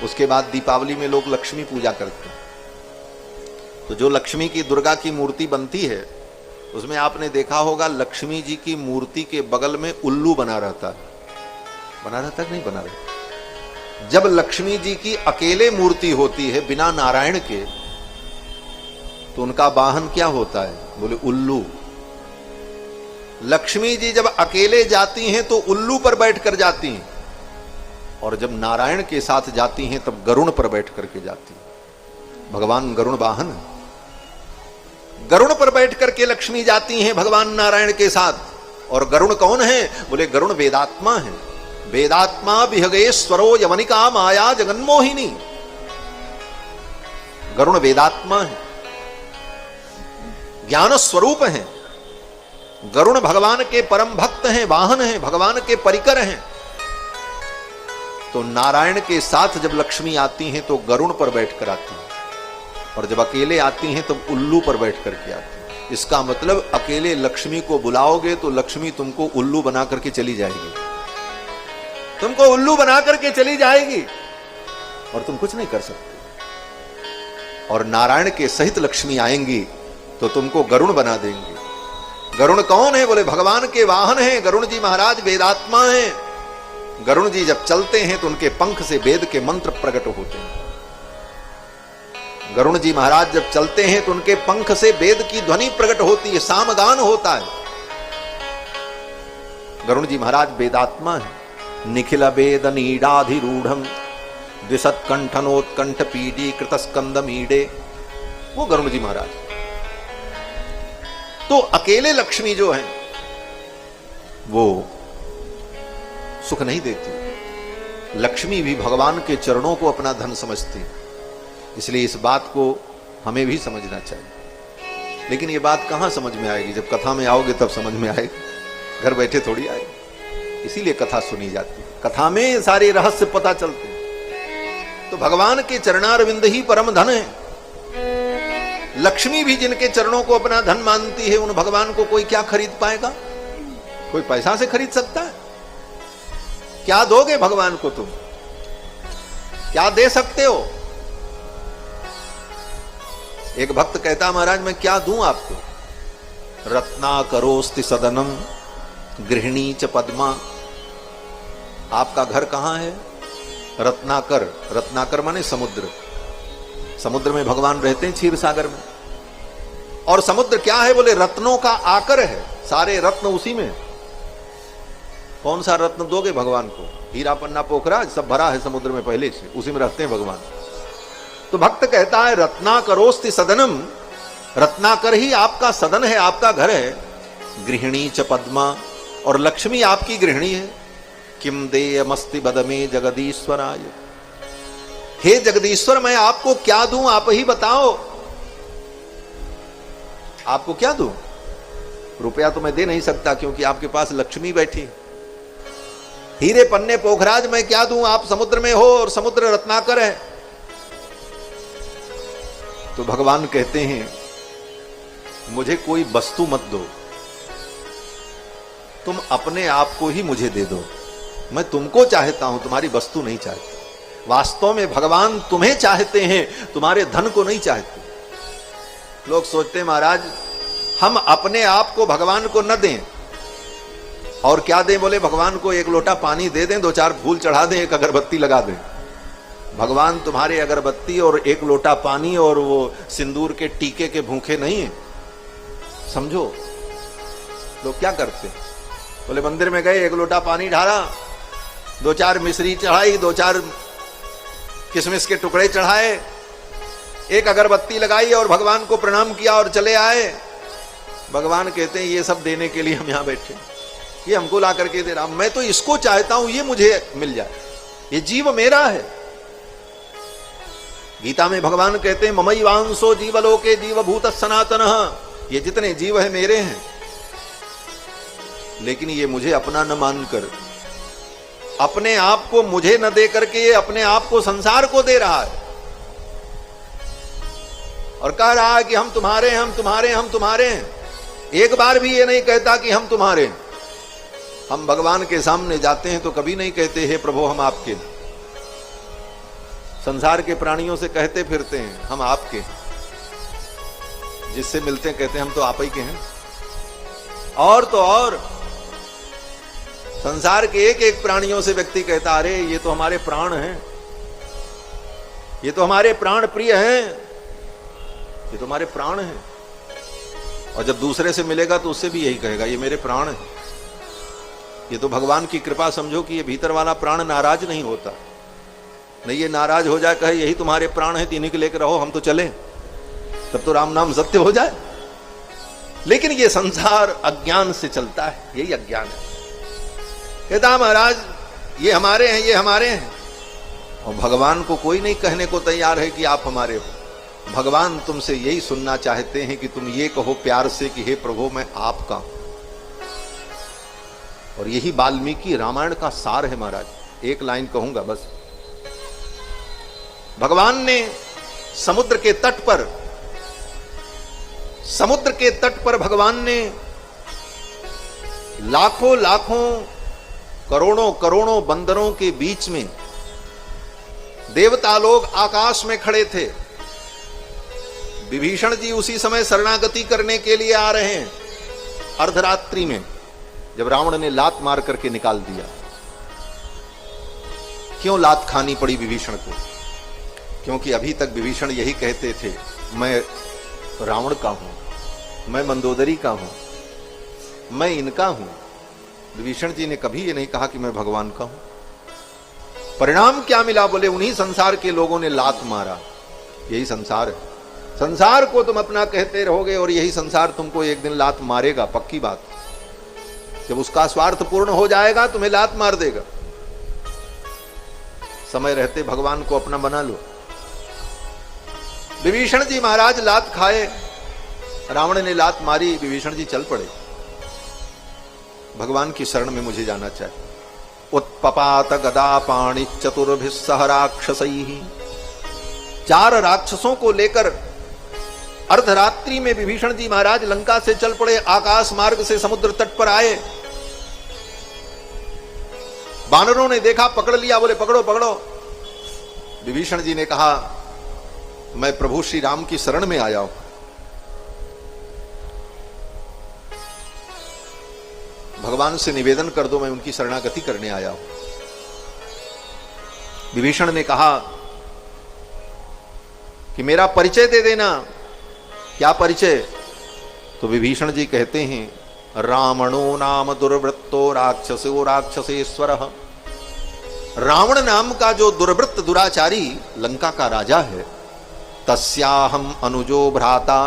उसके बाद दीपावली में लोग लक्ष्मी पूजा करते हैं। तो जो लक्ष्मी की, दुर्गा की मूर्ति बनती है, उसमें आपने देखा होगा लक्ष्मी जी की मूर्ति के बगल में उल्लू बना रहता है। बना रहता है कि नहीं बना रहता? जब लक्ष्मी जी की अकेले मूर्ति होती है बिना नारायण के, तो उनका वाहन क्या होता है? बोले उल्लू। लक्ष्मी जी जब अकेले जाती हैं तो उल्लू पर बैठ कर जाती हैं, और जब नारायण के साथ जाती हैं तब गरुण पर बैठ करके जाती हैं। भगवान गरुण वाहन, गरुण पर बैठ करके लक्ष्मी जाती हैं भगवान नारायण के साथ। और गरुण कौन है? बोले गरुण वेदात्मा है। वेदात्मा विहगेश्वरो यवनिका माया जगन्मोहिनी। गरुण वेदात्मा है, ज्ञान स्वरूप है। गरुण भगवान के परम भक्त हैं, वाहन हैं, भगवान के परिकर हैं। तो नारायण के साथ जब लक्ष्मी आती हैं तो गरुण पर बैठकर आती हैं, और जब अकेले आती हैं तो उल्लू पर बैठ करके आती हैं। इसका मतलब अकेले लक्ष्मी को बुलाओगे तो लक्ष्मी तुमको उल्लू बना करके चली जाएगी, तुमको उल्लू बना करके चली जाएगी और तुम कुछ नहीं कर सकते। और नारायण के सहित लक्ष्मी आएंगी तो तुमको गरुण बना देंगी। गरुण कौन है? बोले भगवान के वाहन हैं। गरुण जी महाराज वेदात्मा हैं। गरुण जी जब चलते हैं तो उनके पंख से वेद के मंत्र प्रकट होते हैं। गरुण जी महाराज जब चलते हैं तो उनके पंख से वेद की ध्वनि प्रकट होती है, सामगान होता है। गरुण जी महाराज वेदात्मा है। निखिल वेद नीडाधिरूढ़ द्विशत कंठनोत्कंठ पीडी कृतस्कंद मीडे, वो गरुण जी महाराज। तो अकेले लक्ष्मी जो है वो सुख नहीं देती। लक्ष्मी भी भगवान के चरणों को अपना धन समझती, इसलिए इस बात को हमें भी समझना चाहिए। लेकिन ये बात कहां समझ में आएगी? जब कथा में आओगे तब समझ में आएगी, घर बैठे थोड़ी आएगी। इसीलिए कथा सुनी जाती है, कथा में सारे रहस्य पता चलते हैं। तो भगवान के चरणारविंद ही परम धन है। लक्ष्मी भी जिनके चरणों को अपना धन मानती है, उन भगवान को कोई क्या खरीद पाएगा? कोई पैसा से खरीद सकता है? क्या दोगे भगवान को? तुम क्या दे सकते हो? एक भक्त कहता, महाराज मैं क्या दूं आपको? रत्नाकरोस्ति सदनम गृहिणी च पद्मा। आपका घर कहां है? रत्नाकर। रत्नाकर माने समुद्र। समुद्र में भगवान रहते हैं, क्षीर सागर में। और समुद्र क्या है? बोले रत्नों का आकर है, सारे रत्न उसी में। कौन सा रत्न दोगे भगवान को? हीरा पन्ना पोखरा सब भरा है समुद्र में पहले से, उसी में रहते हैं भगवान। तो भक्त कहता है रत्नाकरोस्ति सदनम, रत्नाकर ही आपका सदन है, आपका घर है। गृहिणी च पद्मा, और लक्ष्मी आपकी गृहिणी है। किम देयमस्ति बदमे जगदीश्वराय। हे जगदीश्वर मैं आपको क्या दूं, आप ही बताओ। आपको क्या दूं? रुपया तो मैं दे नहीं सकता क्योंकि आपके पास लक्ष्मी बैठी। हीरे पन्ने पोखराज मैं क्या दूं? आप समुद्र में हो और समुद्र रत्नाकर है। तो भगवान कहते हैं मुझे कोई वस्तु मत दो, तुम अपने आप को ही मुझे दे दो। मैं तुमको चाहता हूं, तुम्हारी वस्तु नहीं चाहता। वास्तव में भगवान तुम्हें चाहते हैं, तुम्हारे धन को नहीं चाहते। लोग सोचते हैं महाराज हम अपने आप को भगवान को न दें, और क्या दें? बोले भगवान को एक लोटा पानी दे दें, दो चार फूल चढ़ा दें, एक अगरबत्ती लगा दें। भगवान तुम्हारे अगरबत्ती और एक लोटा पानी और वो सिंदूर के टीके के भूखे नहीं है। समझो लोग क्या करते हैं? बोले मंदिर में गए, एक लोटा पानी ढाला, दो चार मिश्री चढ़ाई, दो चार किशमिश के टुकड़े चढ़ाए, एक अगरबत्ती लगाई और भगवान को प्रणाम किया और चले आए। भगवान कहते हैं ये सब देने के लिए हम यहां बैठे, ये हमको ला करके दे रहा। मैं तो इसको चाहता हूं ये मुझे मिल जाए, ये जीव मेरा है। गीता में भगवान कहते हैं ममैवांसो जीवलोके जीवभूत सनातनः, ये जितने जीव है मेरे हैं। लेकिन ये मुझे अपना न मानकर, अपने आप को मुझे न दे करके ये अपने आप को संसार को दे रहा है और कह रहा है कि हम तुम्हारे हैं, हम तुम्हारे हैं, हम तुम्हारे हैं। एक बार भी ये नहीं कहता कि हम तुम्हारे हैं। हम भगवान के सामने जाते हैं तो कभी नहीं कहते हे प्रभु हम आपके। संसार के प्राणियों से कहते फिरते हैं हम आपके हैं, जिससे मिलते हैं कहते हैं हम तो आप ही के हैं। और तो और संसार के एक एक प्राणियों से व्यक्ति कहता अरे ये तो हमारे प्राण हैं, ये तो हमारे प्राण प्रिय हैं, ये तो हमारे प्राण हैं। और जब दूसरे से मिलेगा तो उससे भी यही कहेगा ये मेरे प्राण हैं। ये तो भगवान की कृपा समझो कि ये भीतर वाला प्राण नाराज नहीं होता, नहीं ये नाराज हो जाए कहे यही तुम्हारे प्राण हैं, इन्हीं के लेकर रहो हम तो चले, तब तो राम नाम सत्य हो जाए। लेकिन ये संसार अज्ञान से चलता है, यही अज्ञान है। कहता महाराज ये हमारे हैं, ये हमारे हैं। और भगवान को कोई नहीं कहने को तैयार है कि आप हमारे हो। भगवान तुमसे यही सुनना चाहते हैं कि तुम ये कहो प्यार से कि हे प्रभु मैं आपका हूं। और यही वाल्मीकि रामायण का सार है महाराज। एक लाइन कहूंगा बस। भगवान ने समुद्र के तट पर भगवान ने लाखों लाखों करोड़ों करोड़ों बंदरों के बीच में देवता लोग आकाश में खड़े थे। विभीषण जी उसी समय शरणागति करने के लिए आ रहे हैं, अर्धरात्रि में, जब रावण ने लात मार करके निकाल दिया। क्यों लात खानी पड़ी विभीषण को? क्योंकि अभी तक विभीषण यही कहते थे मैं रावण का हूं, मैं मंदोदरी का हूं, मैं इनका हूं। विभीषण जी ने कभी ये नहीं कहा कि मैं भगवान का हूं। परिणाम क्या मिला? बोले उन्हीं संसार के लोगों ने लात मारा। यही संसार है। संसार को तुम अपना कहते रहोगे और यही संसार तुमको एक दिन लात मारेगा, पक्की बात। जब उसका स्वार्थ पूर्ण हो जाएगा तुम्हें लात मार देगा। समय रहते भगवान को अपना बना लो। विभीषण जी महाराज लात खाए, रावण ने लात मारी, विभीषण जी चल पड़े। भगवान की शरण में मुझे जाना चाहिए। उत्पपात गदा पाणि चतुर्भिः सह राक्षसैः। 4 राक्षसों को लेकर अर्धरात्रि में विभीषण जी महाराज लंका से चल पड़े। आकाश मार्ग से समुद्र तट पर आए। बानरों ने देखा, पकड़ लिया, बोले पकड़ो पकड़ो। विभीषण जी ने कहा मैं प्रभु श्री राम की शरण में आया हूं। भगवान से निवेदन कर दो, मैं उनकी शरणागति करने आया हूं। विभीषण ने कहा कि मेरा परिचय दे देना। क्या परिचय? तो विभीषण जी कहते हैं रावणो नाम दुर्वृत्तो राक्षसो राक्षसेश्वरः। रावण नाम का जो दुर्वृत्त दुराचारी लंका का राजा है, तस्याहम अनुजो भ्राता,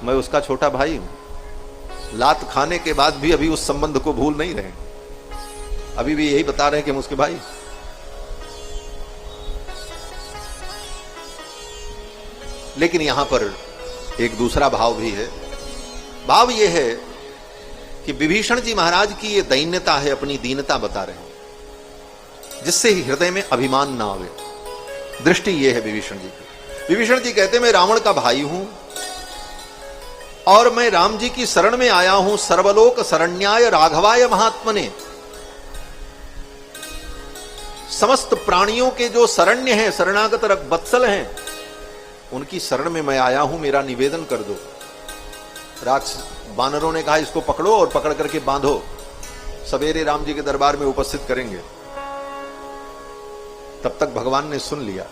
मैं उसका छोटा भाई हूं। लात खाने के बाद भी अभी उस संबंध को भूल नहीं रहे, अभी भी यही बता रहे हैं कि हम उसके भाई। लेकिन यहां पर एक दूसरा भाव भी है। भाव यह है कि विभीषण जी महाराज की ये दैन्यता है, अपनी दीनता बता रहे हैं, जिससे ही हृदय में अभिमान ना आवे। दृष्टि यह है विभीषण जी की। विभीषण जी कहते मैं रावण का भाई हूं और मैं राम जी की शरण में आया हूं। सर्वलोक शरण्याय राघवाय महात्मने। समस्त प्राणियों के जो शरण्य हैं, शरणागत वत्सल हैं, उनकी शरण में मैं आया हूं, मेरा निवेदन कर दो। बानरों ने कहा इसको पकड़ो और पकड़ करके बांधो, सवेरे राम जी के दरबार में उपस्थित करेंगे। तब तक भगवान ने सुन लिया।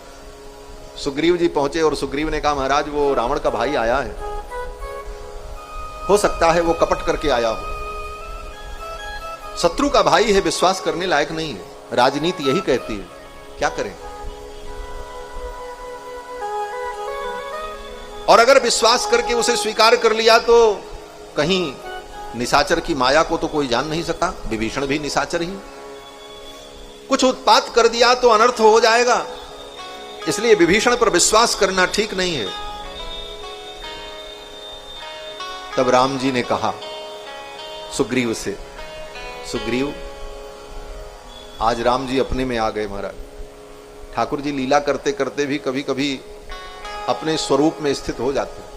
सुग्रीव जी पहुंचे और सुग्रीव ने कहा महाराज वो रावण का भाई आया है, हो सकता है वो कपट करके आया हो। शत्रु का भाई है, विश्वास करने लायक नहीं है। राजनीति यही कहती है, क्या करें। और अगर विश्वास करके उसे स्वीकार कर लिया तो कहीं निशाचर की माया को तो कोई जान नहीं सकता। विभीषण भी निशाचर ही, कुछ उत्पात कर दिया तो अनर्थ हो जाएगा। इसलिए विभीषण पर विश्वास करना ठीक नहीं है। तब राम जी ने कहा सुग्रीव से, सुग्रीव आज राम जी अपने में आ गए महाराज। ठाकुर जी लीला करते करते भी कभी कभी अपने स्वरूप में स्थित हो जाते हैं।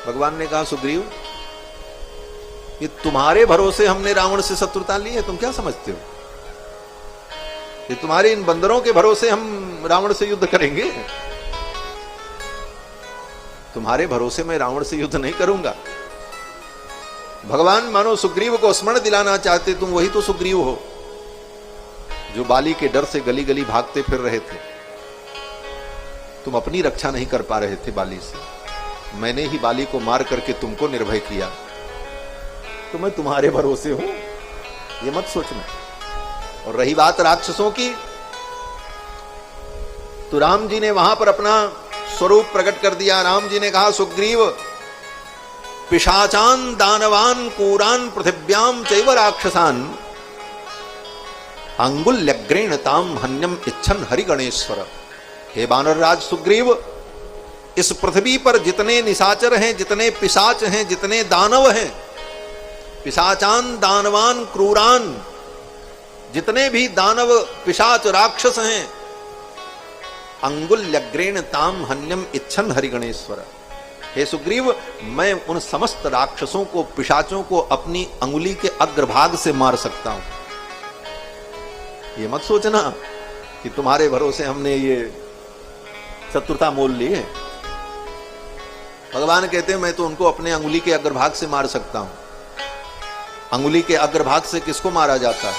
भगवान ने कहा सुग्रीव ये तुम्हारे भरोसे हमने रावण से शत्रुता ली है, तुम क्या समझते हो? ये तुम्हारे इन बंदरों के भरोसे हम रावण से युद्ध करेंगे? तुम्हारे भरोसे मैं रावण से युद्ध नहीं करूंगा। भगवान मानो सुग्रीव को स्मरण दिलाना चाहते, तुम वही तो सुग्रीव हो जो बाली के डर से गली गली भागते फिर रहे थे। तुम अपनी रक्षा नहीं कर पा रहे थे बाली से, मैंने ही बाली को मार करके तुमको निर्भय किया, तो मैं तुम्हारे भरोसे हूं, ये मत सोचना। और रही बात राक्षसों की, तो राम जी ने वहां पर अपना स्वरूप प्रकट कर दिया। राम जी ने कहा, सुग्रीव पिशाचान दानवान कूरान पृथिव्याम चैव राक्षसान अंगुल्यग्रेण ताम हन्यम इच्छन हरिगणेश्वर। हे वानरराज सुग्रीव, इस पृथ्वी पर जितने निशाचर हैं, जितने पिशाच हैं, जितने दानव हैं, पिशाचान दानवान क्रूरान, जितने भी दानव पिशाच राक्षस हैं, अंगुल्यग्रेण ताम हन्यम इच्छन हरिगणेश्वर। हे सुग्रीव, मैं उन समस्त राक्षसों को, पिशाचों को अपनी अंगुली के अग्रभाग से मार सकता हूं। ये मत सोचना कि तुम्हारे भरोसे हमने ये शत्रुता मोल ली है। भगवान कहते हैं, मैं तो उनको अपने अंगुली के अग्रभाग से मार सकता हूं। अंगुली के अग्रभाग से किसको मारा जाता है?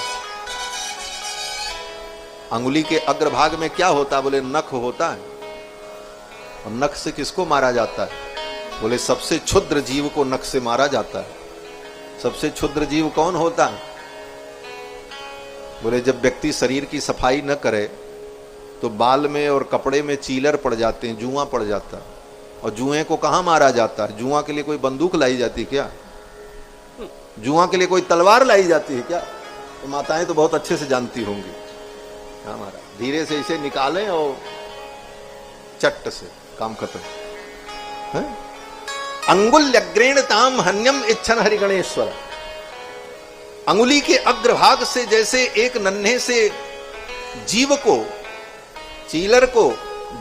अंगुली के अग्रभाग में क्या होता? बोले नख होता है। और नख से किसको मारा जाता है? बोले सबसे क्षुद्र जीव को नख से मारा जाता है। सबसे क्षुद्र जीव कौन होता है? बोले जब व्यक्ति शरीर की सफाई न करे तो बाल में और कपड़े में चीलर पड़ जाते हैं, जुआ पड़ जाता है। और जुए को कहां मारा जाता है? जुआ के लिए कोई बंदूक लाई जाती है क्या? जुआ के लिए कोई तलवार लाई जाती है क्या? तो माताएं तो बहुत अच्छे से जानती होंगी। हमारा धीरे से इसे निकालें और चट्ट से काम खत्म। अंगुल्यग्रेण ताम हन्यम इच्छन हरिगणेश्वर। अंगुली के अग्रभाग से जैसे एक नन्हे से जीव को, चीलर को,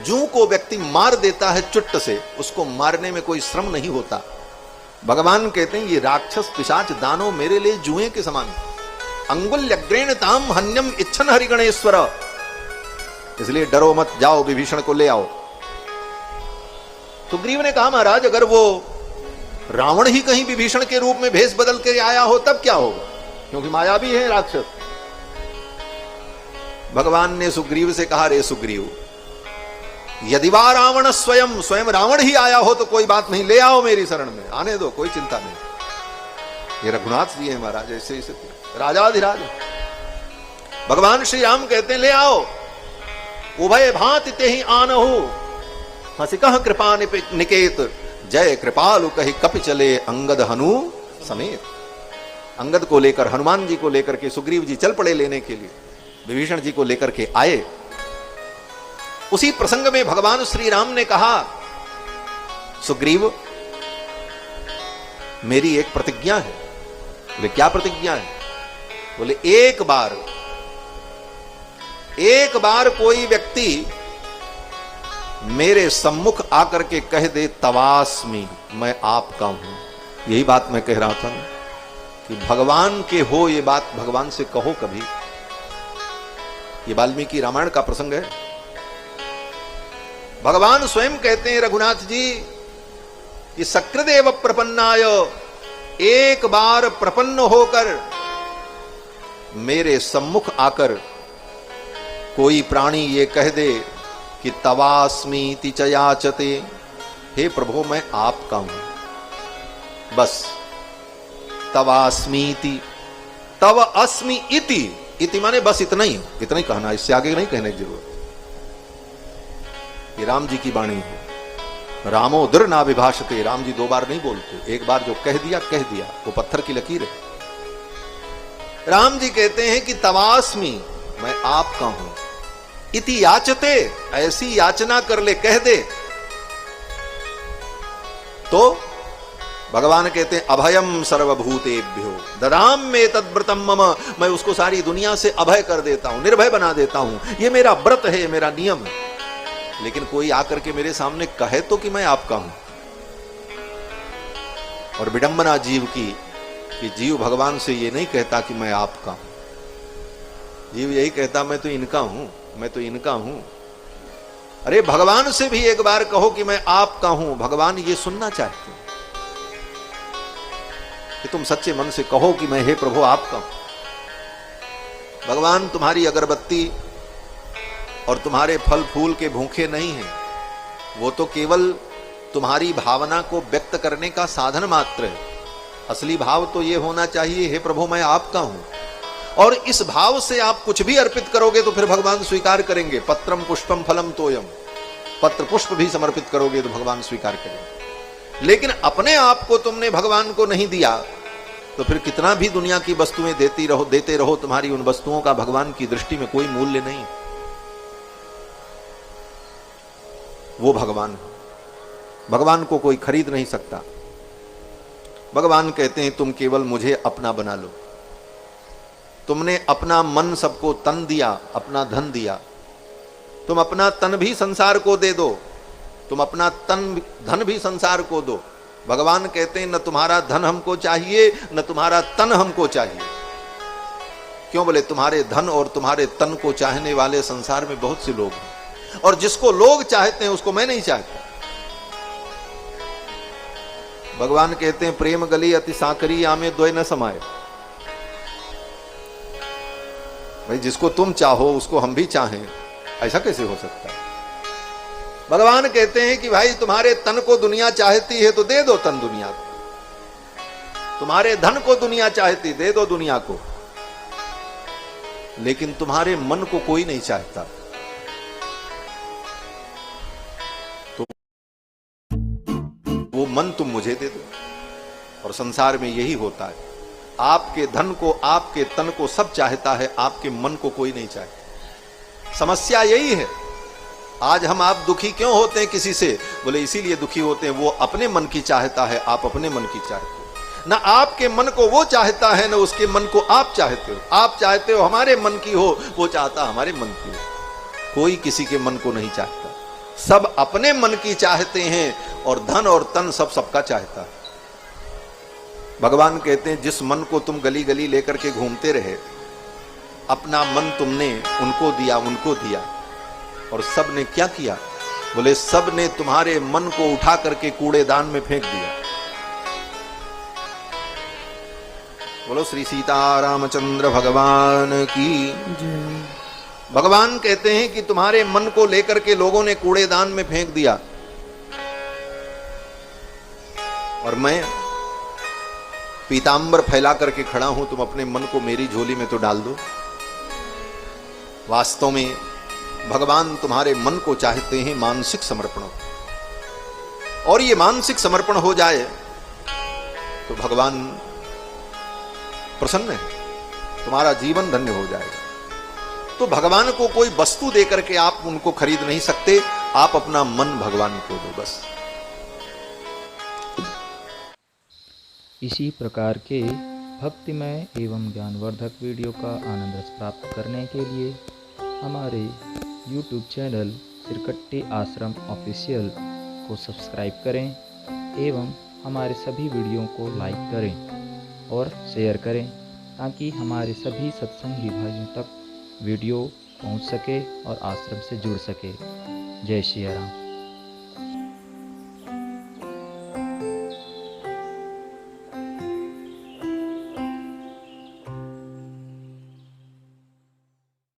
जू को व्यक्ति मार देता है चुट्ट से, उसको मारने में कोई श्रम नहीं होता। भगवान कहते हैं ये राक्षस पिशाच दानव मेरे लिए जुए के समान। अंगुल्यग्रेण ताम हन्यम इच्छन हरिगणेश्वर। इसलिए डरो मत, जाओ विभीषण को ले आओ। सुग्रीव ने कहा, महाराज अगर वो रावण ही कहीं विभीषण के रूप में भेष बदल के आया हो तब क्या होगा? क्योंकि माया भी है राक्षस। भगवान ने सुग्रीव से कहा, रे सुग्रीव, यदि वा रावण स्वयं रावण ही आया हो तो कोई बात नहीं, ले आओ मेरी शरण में, आने दो, कोई चिंता नहीं। ये रघुनाथ जी है महाराज, ऐसे ऐसे राजाधिराज। भगवान श्री राम कहते हैं, ले आओ। उभय भांति ते ही आनहु हसिकह कृपा निकेत, जय कृपालु कहि कपि चले अंगद हनु समेत। अंगद को लेकर, हनुमान जी को लेकर के सुग्रीव जी चल पड़े लेने के लिए, विभीषण जी को लेकर के आए। उसी प्रसंग में भगवान श्री राम ने कहा, सुग्रीव मेरी एक प्रतिज्ञा है। बोले क्या प्रतिज्ञा है? बोले एक बार कोई व्यक्ति मेरे सम्मुख आकर के कह दे तवास्मि, मैं आपका हूं। यही बात मैं कह रहा था ना कि भगवान के हो, ये बात भगवान से कहो कभी। ये वाल्मीकि रामायण का प्रसंग है। भगवान स्वयं कहते हैं रघुनाथ जी कि सकृदेव प्रपन्नाय, एक बार प्रपन्न होकर मेरे सम्मुख आकर कोई प्राणी ये कह दे कि तवास्मीति च याचते, हे प्रभु मैं आपका हूं, बस तवास्मीति, तव अस्मि इति माने बस इतना ही कहना, इससे आगे नहीं कहने की जरूरत। ये राम जी की वाणी है। रामो दुर ना विभाषते, राम जी दो बार नहीं बोलते, एक बार जो कह दिया वो पत्थर की लकीर है। राम जी कहते हैं कि तवास्मि, मैं आपका हूं, इति याचते, ऐसी याचना कर ले, कह दे। तो भगवान कहते हैं अभयम सर्वभूतेभ्यो ददाम में तद्व्रतम मम, मैं उसको सारी दुनिया से अभय कर देता हूं, निर्भय बना देता हूं। ये मेरा व्रत है, मेरा नियम है। लेकिन कोई आकर के मेरे सामने कहे तो कि मैं आपका हूं। और विडंबना जीव की कि जीव भगवान से ये नहीं कहता कि मैं आपका हूं, जीव यही कहता मैं तो इनका हूं, मैं तो इनका हूं। अरे भगवान से भी एक बार कहो कि मैं आपका हूं, भगवान ये सुनना चाहते हैं कि तुम सच्चे मन से कहो कि मैं हे प्रभु आपका हूं। भगवान तुम्हारी अगरबत्ती और तुम्हारे फल फूल के भूखे नहीं हैं, वो तो केवल तुम्हारी भावना को व्यक्त करने का साधन मात्र है। असली भाव तो ये होना चाहिए, हे प्रभु मैं आपका हूं। और इस भाव से आप कुछ भी अर्पित करोगे तो फिर भगवान स्वीकार करेंगे। पत्रम पुष्पम फलम तोयम, पत्र पुष्प भी समर्पित करोगे तो भगवान स्वीकार करेंगे। लेकिन अपने आप को तुमने भगवान को नहीं दिया तो फिर कितना भी दुनिया की वस्तुएं देते रहो, तुम्हारी उन वस्तुओं का भगवान की दृष्टि में कोई मूल्य नहीं। वो भगवान को कोई खरीद नहीं सकता। भगवान कहते हैं तुम केवल मुझे अपना बना लो। तुमने अपना मन सबको तन दिया, अपना धन दिया, तुम अपना तन भी संसार को दे दो, तुम अपना धन भी संसार को दो। भगवान कहते हैं न तुम्हारा धन हमको चाहिए, न तुम्हारा तन हमको चाहिए। क्यों? बोले तुम्हारे धन और तुम्हारे तन को चाहने वाले संसार में बहुत से लोग हैं, और जिसको लोग चाहते हैं उसको मैं नहीं चाहता। भगवान कहते हैं प्रेम गली अति सांकरी आमे द्वय न समाये। भाई जिसको तुम चाहो उसको हम भी चाहें, ऐसा कैसे हो सकता है? भगवान कहते हैं कि भाई तुम्हारे तन को दुनिया चाहती है तो दे दो तन दुनिया को, तुम्हारे धन को दुनिया चाहती दे दो दुनिया को, लेकिन तुम्हारे मन को कोई नहीं चाहता। तो वो मन तुम मुझे दे दो। और संसार में यही होता है, आपके धन को, आपके तन को सब चाहता है, आपके मन को कोई नहीं चाहता। समस्या यही है। आज हम आप दुखी क्यों होते हैं किसी से? बोले इसीलिए दुखी होते हैं, वो अपने मन की चाहता है, आप अपने मन की चाहते हो। ना आपके मन को वो चाहता है, ना उसके मन को आप चाहते हो। आप चाहते हो हमारे मन की हो, वो चाहता हमारे मन की हो। कोई किसी के मन को नहीं चाहता, सब अपने मन की चाहते हैं, और धन और तन सब सबका चाहता है। भगवान कहते हैं जिस मन को तुम गली गली लेकर के घूमते रहे, अपना मन तुमने उनको दिया, और सब ने क्या किया? बोले सब ने तुम्हारे मन को उठा करके कूड़ेदान में फेंक दिया। बोलो श्री सीतारामचंद्र भगवान की। भगवान कहते हैं कि तुम्हारे मन को लेकर के लोगों ने कूड़ेदान में फेंक दिया, और मैं पीतांबर फैला करके खड़ा हूं, तुम अपने मन को मेरी झोली में तो डाल दो। वास्तव में भगवान तुम्हारे मन को चाहते हैं मानसिक समर्पण, और ये मानसिक समर्पण हो जाए तो भगवान प्रसन्न है, तुम्हारा जीवन धन्य हो जाएगा। तो भगवान को कोई वस्तु देकर के आप उनको खरीद नहीं सकते, आप अपना मन भगवान को दो बस। इसी प्रकार के भक्तिमय एवं ज्ञानवर्धक वीडियो का आनंद रस प्राप्त करने के लिए हमारे YouTube चैनल सिरकट्टी आश्रम ऑफिशियल को सब्सक्राइब करें एवं हमारे सभी वीडियो को लाइक करें और शेयर करें, ताकि हमारे सभी सत्संगी भाइयों तक वीडियो पहुंच सके और आश्रम से जुड़ सके। जय श्री राम।